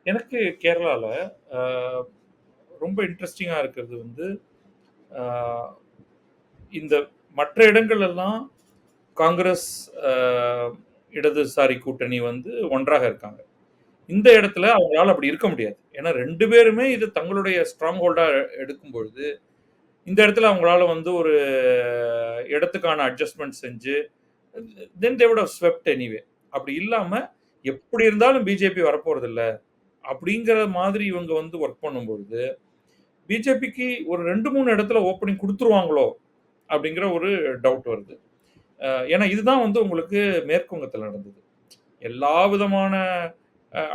எனக்கு கேரளால அ ரொம்ப இன்ட்ரஸ்டிங்கா இருக்கிறது வந்து, அ இந்த மற்ற இடங்கள் எல்லாம் காங்கிரஸ், அ இடதுசாரி கூட்டணி வந்து ஒன்றாக இருக்காங்க. இந்த இடத்துல அவங்களால அப்படி இருக்க முடியாது. ஏன்னா 2 பேருமே இது தங்களுடைய ஸ்ட்ராங் ஹோல்டா எடுக்கும் பொழுது, இந்த இடத்துல அவங்களால வந்து ஒரு இடத்துக்கான அட்ஜஸ்ட்மென்ட் செஞ்சு, then they would have swept anyway. அப்படி இல்லாம, எப்படி இருந்தாலும் பிஜேபி வரப்போறதில்ல. அப்படிங்கிற மாதிரி இவங்க வந்து வொர்க் பண்ணும்பொழுது, பிஜேபிக்கு ஒரு 2, 3 இடத்துல ஓப்பனிங் குடுத்துருவாங்களோ? அப்படிங்கிற ஒரு டவுட் வருது. ஏன்னா இதுதான் வந்து உங்களுக்கு மேற்கு வங்கத்தில நடந்தது. எல்லா விதமான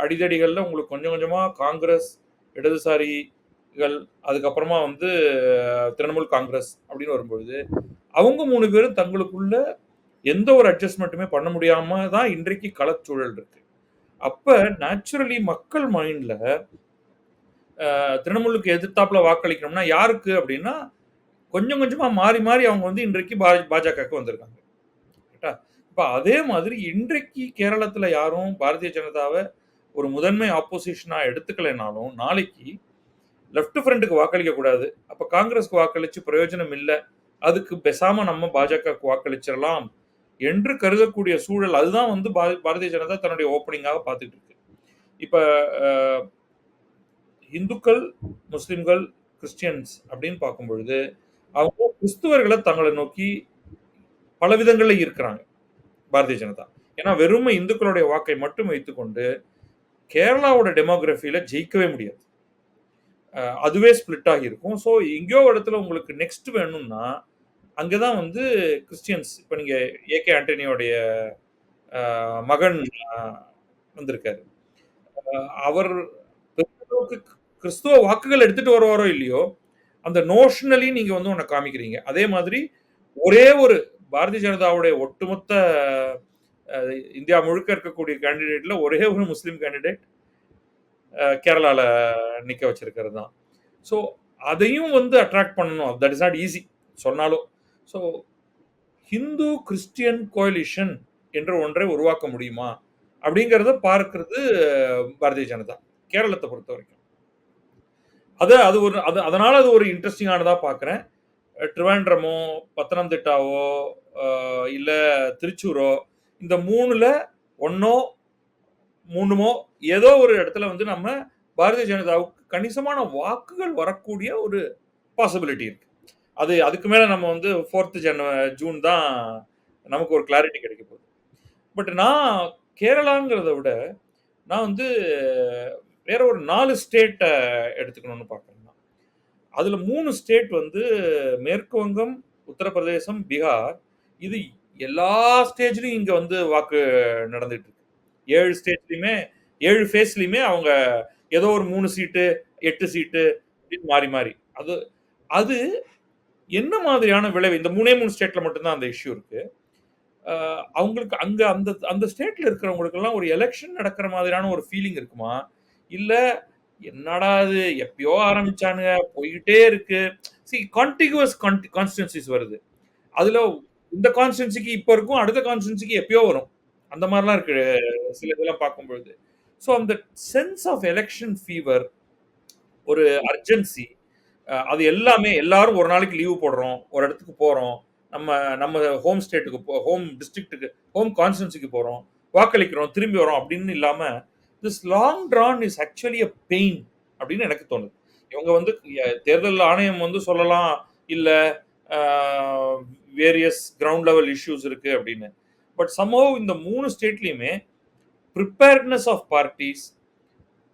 அடிதடிகள்ல உங்களுக்கு கொஞ்சம் கொஞ்சமா காங்கிரஸ், இடதுசாரிகள், அதுக்கப்புறமா வந்து திரிணாமுல் காங்கிரஸ் அப்படின்னு வரும்பொழுது, அவங்க 3 பேரும் தங்களுக்குள்ள எந்த ஒரு அட்ஜஸ்ட்மென்ட்டுமே பண்ண முடியாம தான் இன்றைக்கு களச்சூழல் இருக்கு. அப்ப நேச்சுரலி மக்கள் மைண்ட்ல திரிணாமுலுக்கு எதிர்த்தாப்புல வாக்களிக்கணும்னா யாருக்கு அப்படின்னா, கொஞ்சம் கொஞ்சமா மாறி மாறி அவங்க வந்து இன்றைக்கு பாஜகவுக்கு வந்திருக்காங்க. கரெக்ட்டா? இப்ப அதே மாதிரி இன்றைக்கு கேரளத்தில யாரும் பாரதிய ஜனதாவ ஒரு முதன்மை ஆப்போசிஷனா எடுத்துக்கலைனாலும், நாளைக்கு லெஃப்ட் ஃப்ரண்ட்க்கு வாக்களிக்க கூடாது. அப்ப காங்கிரஸ்க்கு வாக்களிச்சு பிரயோஜனம் இல்ல. அதுக்கு பேசாம நம்ம பாஜகவுக்கு வாக்களிச்சிரலாம் என்று கருதக்கூடிய சூழல். அதுதான் வந்து பாரதிய ஜனதா தன்னுடைய ஓப்பனிங்காக பார்த்துட்டு இருக்கு. இப்ப அ இந்துக்கள், முஸ்லிம்கள், கிறிஸ்டியன்ஸ் அப்படின்னு பார்க்கும் பொழுது, அவங்க கிறிஸ்துவர்கள தங்கள நோக்கி பல விதங்கள்ல ஈர்க்கிறாங்க, பாரதிய ஜனதா. ஏன்னா வெறும இந்துக்களுடைய வாக்கை மட்டும் வைத்துக்கொண்டு, கேரளாவோட டெமோகிராபில ஜெயிக்கவே முடியாது. அதுவே ஸ்ப்ளிட் ஆகியிருக்கும். ஸோ எங்கேயோ ஒரு இடத்துல உங்களுக்கு நெக்ஸ்ட் வேணும்னா, அங்க தான் வந்து கிறிஸ்டியன்ஸ் இப்ப நீங்க ஏகே ஆண்டனியோடைய மகன் அ வந்திருக்காரு. அவர் பெரிய அளவுக்கு கிறிஸ்துவ வாக்குகள் எடுத்துட்டு வருவாரோ இல்லையோ, அந்த நோஷனலி நீங்க வந்து ஒண்ண காமிக்கிறீங்க. அதே மாதிரி ஒரே ஒரு பாரதிய ஜனதாவுடைய ஒட்டுமொத்த அ இந்தியா முழுக்க இருக்கக்கூடிய கேண்டிடேட்ல ஒரே ஒரு முஸ்லிம் கேண்டிடேட் கேரளால நிக்க வச்சிருக்கிறது தான். ஸோ அதையும் வந்து அட்ராக்ட் பண்ணணும். தட் இஸ் நாட் ஈசி சொன்னாலும். ஸோ ஹிந்து கிறிஸ்டியன் கோலிஷன் என்ற ஒன்றை உருவாக்க முடியுமா? அப்படிங்கிறத பார்க்கிறது பாரதிய ஜனதா. கேரளத்த பொறுத்தவரைக்கும். அது ஒரு அதனால அது ஒரு இன்ட்ரஸ்டிங் ஆனதா பார்க்கிறேன். ட்ரிவாண்ட்ரமோ, பத்தனந்திட்டாவோ, அ இல்ல திருச்சூரோ இந்த 3ல 1ஓ, 3மோ ஏதோ ஒரு இடத்துல வந்து நம்ம பாரதிய ஜனதாவுக்கு கணிசமான வாக்குகள் வரக்கூடிய ஒரு பாசிபிலிட்டி இருக்கு. அதுக்கு மேல நம்ம வந்து 4த் ஜூன் தான் நமக்கு ஒரு கிளாரிட்டி கிடைக்க போகுது. பட் நான் கேரளாங்கிறத விட, நான் வந்து வேற ஒரு 4 ஸ்டேட்ட எடுத்துக்கணும்னு பார்க்கிறேன் நான். அதுல 3 ஸ்டேட் வந்து மேற்கு வங்கம், உத்தரப்பிரதேசம், பீகார். இது எல்லா ஸ்டேஜ்லயும் இங்க வந்து வாக்கு நடந்துட்டு இருக்கு. 7 ஸ்டேட்லயுமே 7 ஃபேஸ்லயுமே அவங்க ஏதோ ஒரு 3 சீட்டு, 8 சீட்டு அப்படின்னு மாறி மாறி. அது அது என்ன மாதிரியான விளைவு? இந்த 3 ஸ்டேட்ல மட்டும் தான் அந்த இஷ்யூ இருக்கு. அ அவங்களுக்கு அங்க அந்த அந்த ஸ்டேட்ல இருக்கிறவங்களுக்கெல்லாம் ஒரு எலக்ஷன் நடக்கிற மாதிரியான ஒரு ஃபீலிங் இருக்குமா? இல்ல என்னடா இது எப்பயோ ஆரம்பிச்சானுங்க, போய்க்கிட்டே இருக்கு. கான்டிகுவஸ் கான்ஸ்டிட்யூயன்சிஸ் வருது. அதுல இந்த கான்ஸ்டிட்யூயன்சிக்கு இப்ப இருக்கும், அடுத்த கான்ஸ்டிட்யூயன்சிக்கு எப்பயோ வரும். அந்த மாரிலாம் இருக்கு சில இதெல்லாம் பார்க்கும்பொழுது. ஸோ அந்த சென்ஸ் ஆஃப் எலக்ஷன் ஃபீவர், ஒரு அர்ஜென்சி அது எல்லாமே எல்லாரும் ஒரு நாளைக்கு லீவ் போடுறோம். ஒரு இடத்துக்கு போறோம். நம்ம நம்ம ஹோம் ஸ்டேட்டுக்கு ஹோம் டிஸ்ட்ரிக்ட்க்கு, ஹோம் கான்ஸ்டிட்யூன்சிக்கு போறோம். வாக்களிக்கிறோம், திரும்பி வரோம் அப்படின்னு இல்லாம, this long drawn is actually a pain அப்படின்னு எனக்கு தோணுது. இவங்க வந்து தேர்தல் ஆணையம் வந்து சொல்லலாம், இல்ல அ வேரியஸ் கிரவுண்ட் லெவல் இஷ்யூஸ் இருக்கு அப்படின்னு. பட் சம்ஹவ் இந்த 3 ஸ்டேட்லயுமே பிரிப்பேர்ட்னஸ் ஆஃப் பார்ட்டீஸ்,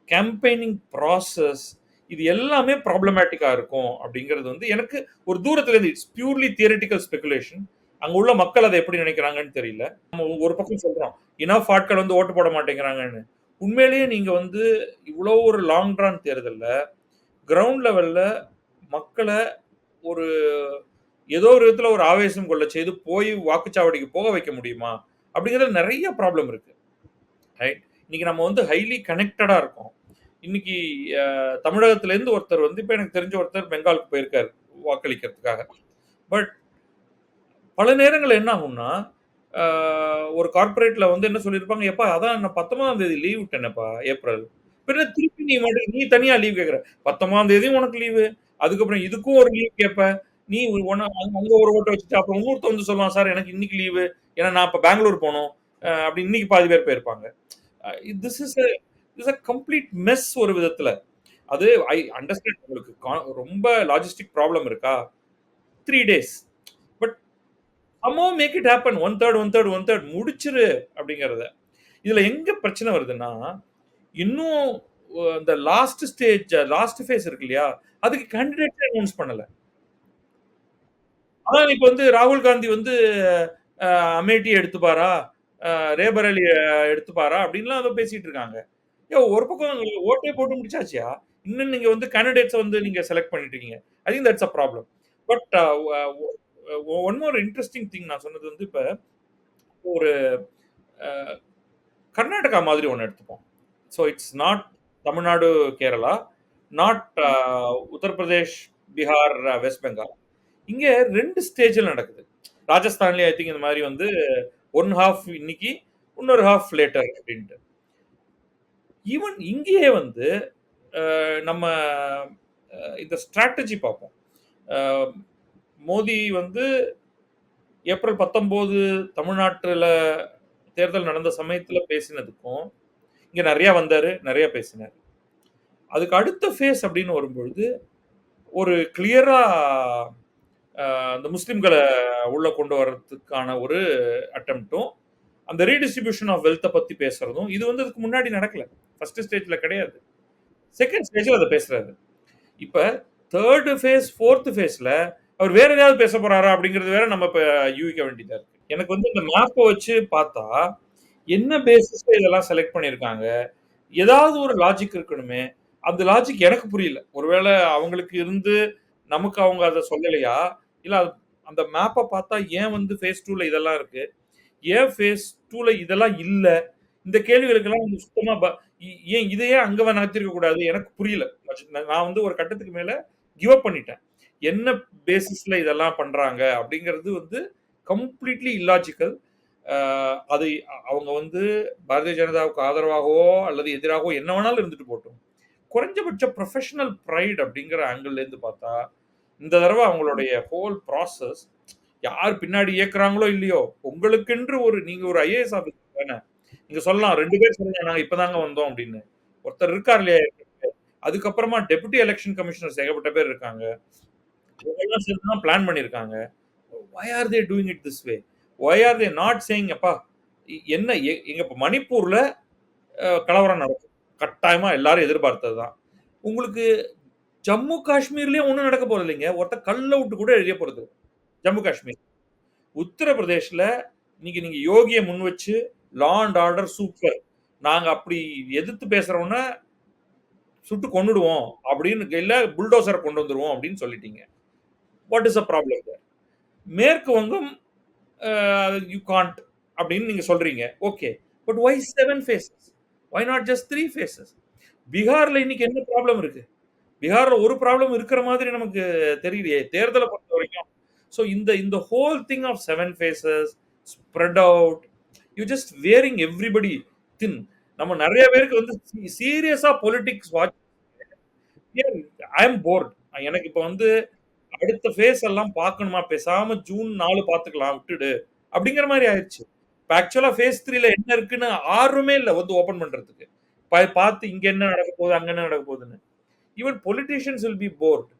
கேம்பெயினிங் ப்ராசஸ் இது எல்லாமே ப்ராப்ளமேட்டிக்கா இருக்கும் அப்படிங்கிறது வந்து எனக்கு ஒரு தூரத்துல இருந்து இட்ஸ் பியூர்லி தியரிட்டிக்கல் ஸ்பெகுலேஷன். அங்க உள்ள மக்கள் அத எப்படி நினைக்கிறாங்கன்னு தெரியல. நம்ம ஒரு பக்கம் சொல்றோம், இனஃப் ஆட்கள் வந்து ஓட்டு போட மாட்டேங்கிறாங்கன்னு. உண்மையிலேயே நீங்க வந்து இவ்வளோ ஒரு லாங் ட்ரான் தேர்தல்ல, கிரவுண்ட் லெவல்ல மக்கள ஒரு ஏதோ ஒரு விதத்துல ஒரு ஆவேசம் கொள்ளச் செய்து போய் வாக்குச்சாவடிக்கு போக வைக்க முடியுமா? அப்படிங்கிறதுல நெறைய ப்ராப்ளம் இருக்கு. ரைட். இன்னைக்கு நம்ம வந்து ஹைலி கனெக்டடா இருக்கோம். இன்னைக்கு தமிழகத்திலேருந்து ஒருத்தர் வந்து இப்ப எனக்கு தெரிஞ்ச ஒருத்தர் பெங்காலுக்கு போயிருக்காரு வாக்களிக்கிறதுக்காக. பட் பல நேரங்கள்ல என்ன ஆகும்னா, ஒரு கார்ப்பரேட்ல வந்து என்ன சொல்லியிருப்பாங்க, "எப்பா அதான் நான் 19ஆம் தேதி லீவ் விட்டேனேப்பா ஏப்ரல். பின்ன திருப்பி நீ தனியா லீவ் கேட்கிற. 19ஆம் தேதியும் உனக்கு லீவு. அதுக்கப்புறம் இதுக்கும் ஒரு லீவ் கேட்ப. நீ அங்க ஒரு ஓட்ட வச்சுட்டு அப்புறம் இன்னொருத்தன் வந்து சொல்லுவான், சார் எனக்கு இன்னைக்கு லீவு. ஏன்னா நான் இப்ப பெங்களூர் போணும். அப்படி இன்னைக்கு பாதி பேர் போயிருப்பாங்க. Uh this is a complete mess ஒரு விதத்துல. அது ஐ அண்டர்ஸ்டாண்ட் உங்களுக்கு ரொம்ப லாஜிஸ்டிக் ப்ராப்ளம் இருக்கா? 3 days. But somehow make it happen. 1/3 முடிச்சுரு அப்படிங்கிறத. இதுல எங்க பிரச்சனை வருதுன்னா, இன்னும் இந்த லாஸ்ட் ஃபேஸ் இருக்கு இல்லையா? அதுக்கு கேண்டிடேட்ஸே அனவுன்ஸ் பண்ணல. அதான் இப்ப வந்து ராகுல் காந்தி வந்து அ அமேட்டி எடுத்துப்பாரா? அ ரேபரேலிய எடுத்துப்பாரா? அப்படின்லாம் ஏதோ பேசிட்டு இருக்காங்க. ஒரு பக்கம் ஓட்டே போட்டு முடிச்சாச்சுயா. இன்னும் நீங்க வந்து கேண்டிடேட்ஸ வந்து நீங்க செலக்ட் பண்ணிட்டு இருக்கீங்க. I think that's a problem. But one more interesting thing நான் சொன்னது வந்து இப்ப ஒரு அ கர்நாடகா மாதிரி ஒண்ணு எடுத்துப்போம். So it's not Tamil Nadu, Kerala, not Uttar Pradesh, Bihar, west Bengal. இங்க 2 ஸ்டேஜ்ல நடக்குது. ராஜஸ்தான்லயும் ஐ திங்க் இந்த மாரி வந்து 1 ஹால்ஃப் இன்னைக்கு, இன்னொரு ஹால்ஃப் லேட்டர் அப்டின்ட்டு. ஈவன் இங்கேயே வந்து நம்ம இந்த ஸ்ட்ராட்டஜி பார்ப்போம். அ மோடி வந்து ஏப்ரல் 19 தமிழ்நாட்டுல தேர்தல் நடந்த சமயத்துல பேசினதுக்கும், இங்க நெறைய வந்தாரு, நெறைய பேசினாரு. அதுக்கு அடுத்த ஃபேஸ் அப்டின்னு வரும்பொழுது, ஒரு கிளியரா அந்த முஸ்லிம்கள உள்ள கொண்டு வரதுக்கான ஒரு அட்டெம்ப்டும், அந்த ரீடிஸ்ட்ரிபியூஷன் ஆஃப் வெல்த்த பத்தி பேசுறதும், இது வந்து இதுக்கு முன்னாடி நடக்கல. 1 ஸ்டேஜ்ல கிடையாது. 2ண்ட் ஸ்டேஜ்ல அத பேசுறாரு. இப்ப 3 ஃபேஸ், 4த் ஃபேஸ்ல அவர் வேற ஏதாவது பேசப் போறாரா? அப்படிங்கிறது வேற நம்ம இப்ப யூகிக்க வேண்டியதா இருக்கு. எனக்கு வந்து இந்த மேப்ப வச்சு பார்த்தா, என்ன பேசிஸ்ல இதெல்லாம் செலக்ட் பண்ணியிருக்காங்க? ஏதாவது ஒரு லாஜிக் இருக்கணுமே! அந்த லாஜிக் எனக்கு புரியல. ஒருவேள அவங்களுக்கு இருந்து நமக்கு அவங்க அத சொல்லலையா? இல்ல அந்த மேப்ப பார்த்தா ஏன் வந்து ஃபேஸ் 2ல இதெல்லாம் இருக்கு? ஏன் ஃபேஸ் 2ல இதெல்லாம் இல்ல? இந்த கேள்விகளுக்கெல்லாம் வந்து சுத்தமா ஏன் இத ஏன் அங்க நகர்த்தியிருக்க கூடாது? எனக்கு புரியல. நான் வந்து ஒரு கட்டத்துக்கு மேல கிவ் அப் பண்ணிட்டேன். என்ன பேசிஸ்ல இதெல்லாம் பண்றாங்க? அப்படிங்கிறது வந்து கம்ப்ளீட்லி இல்லாஜிக்கல். அ அதை அவங்க வந்து பாரதிய ஜனதாவுக்கு ஆதரவாகவோ, அல்லது எதிராகவோ என்ன வேணாலும் இருந்துட்டு போட்டும். குறைஞ்சபட்ச புரொஃபஷனல் பிரைட் அப்படிங்கிற ஆங்கிள்ல இருந்து பார்த்தா, இந்த தடவ அவங்களுடைய ஹோல் ப்ராசஸ் யார் பின்னாடி இயக்குறாங்களோ இல்லையோ, உங்களுக்கென்று நீங்க ஒரு ஐஏஎஸ் ஆபிசர் தானே. நீங்க சொல்லலாம் 2 பேர் சொல்லலாம், நாங்க இப்ப தாங்க வந்தோம் அப்படின்னு. ஒருத்தர் இருக்கார் இல்லையா? அதுக்கப்புறமா டெப்யூட்டி எலக்ஷன் கமிஷனர்ஸ் ஏகப்பட்ட பேர் இருக்காங்க. இவங்கெல்லாம் சேர்ந்து தான் பிளான் பண்ணியிருக்காங்க. Why are they doing it this way? Why are they not saying அப்பா என்ன எங்க இப்ப மணிப்பூர்ல கலவரம் நடக்கும். கட்டாயமா எல்லாரும் எதிர்பார்த்தது தான். உங்களுக்கு ஜம்மு காஷ்மீர்லயும் ஒண்ணும் நடக்க போறதில்லைங்க. ஒருத்தன் கல்ல விட்டு கூட எறிய போறதில்ல. ஜம்மு காஷ்மீர். உத்தரப்பிரதேஷ்ல இன்னைக்கு நீங்க யோகிய முன் வச்சு லா அண்ட் ஆர்டர் சூப்பர். நாங்க அப்படி எதிர்த்து பேசுறவன சுட்டு கொன்னுடுவோம் அப்படின்னு இல்ல புல்டோசர கொண்டு வந்துருவோம் அப்படின்னு சொல்லிட்டீங்க. What is the problem there? மேற்கு வங்கம் யூ கான்ட் அப்படின்னு நீங்க சொல்றீங்க. Okay. But why 7 phases? Why not just 3 phases? பீகார்ல இன்னைக்கு என்ன ப்ராப்ளம் இருக்கு? பீகார்ல ஒரு ப்ராப்ளம் இருக்கிற மாதிரி நமக்கு தெரியலையே. தேர்தல பொறுத்தவரைக்கும். ஸோ இந்த இந்த whole thing of 7 phases, spread out, you just wearing everybody thin. நம்ம நெறைய பேருக்கு வந்து சீரியஸா politics watch I am bored. எனக்கு இப்ப வந்து அடுத்த ஃபேஸ் எல்லாம் பார்க்கணுமா? பேசாம ஜூன் 4 பார்த்துக்கலாம் விட்டுடு. அப்படிங்கிற மாரி ஆயிருச்சு. இப்ப ஆக்சுவலா ஃபேஸ் 3ல என்ன இருக்குன்னு ஆர்வமே இல்ல வந்து ஓப்பன் பண்றதுக்கு. பார்த்து இங்க என்ன நடக்க போகுது, அங்க என்ன நடக்க போகுதுன்னு. Even politicians will be board.